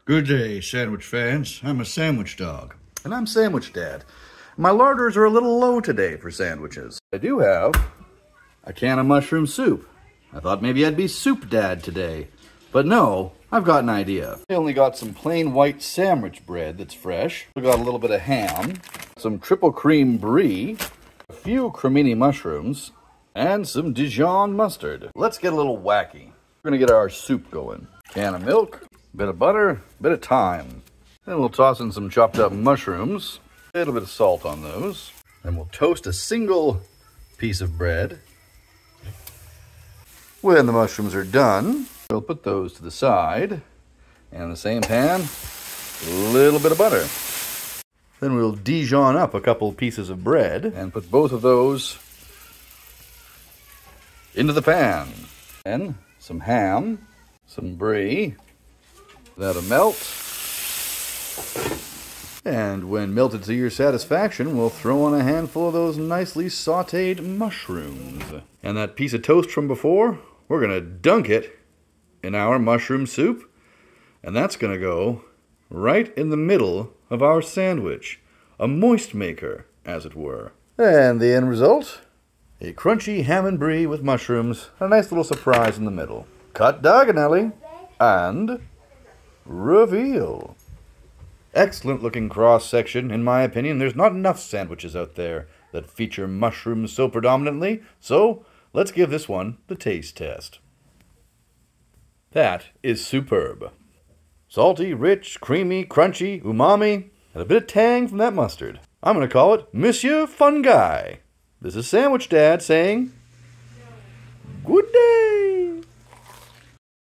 Good day, sandwich fans. I'm a sandwich dog. And I'm Sandwich Dad. My larders are a little low today for sandwiches. I do have a can of mushroom soup. I thought maybe I'd be Soup Dad today. But no, I've got an idea. I only got some plain white sandwich bread that's fresh. We got a little bit of ham, some triple cream brie, a few cremini mushrooms, and some Dijon mustard. Let's get a little wacky. We're gonna get our soup going. Can of milk, bit of butter, bit of thyme. Then we'll toss in some chopped up mushrooms, a little bit of salt on those. Then we'll toast a single piece of bread. When the mushrooms are done, we'll put those to the side. And in the same pan, a little bit of butter. Then we'll Dijon up a couple pieces of bread and put both of those into the pan. Then some ham, some brie, that'll melt. And when melted to your satisfaction, we'll throw on a handful of those nicely sauteed mushrooms. And that piece of toast from before, we're gonna dunk it in our mushroom soup. And that's gonna go right in the middle of our sandwich. A moist maker, as it were. And the end result? A crunchy ham and brie with mushrooms, a nice little surprise in the middle. Cut diagonally, and reveal. Excellent looking cross section, in my opinion. There's not enough sandwiches out there that feature mushrooms so predominantly, so let's give this one the taste test. That is superb. Salty, rich, creamy, crunchy, umami, and a bit of tang from that mustard. I'm going to call it Monsieur Fun Guy. This is Sandwich Dad saying, good day.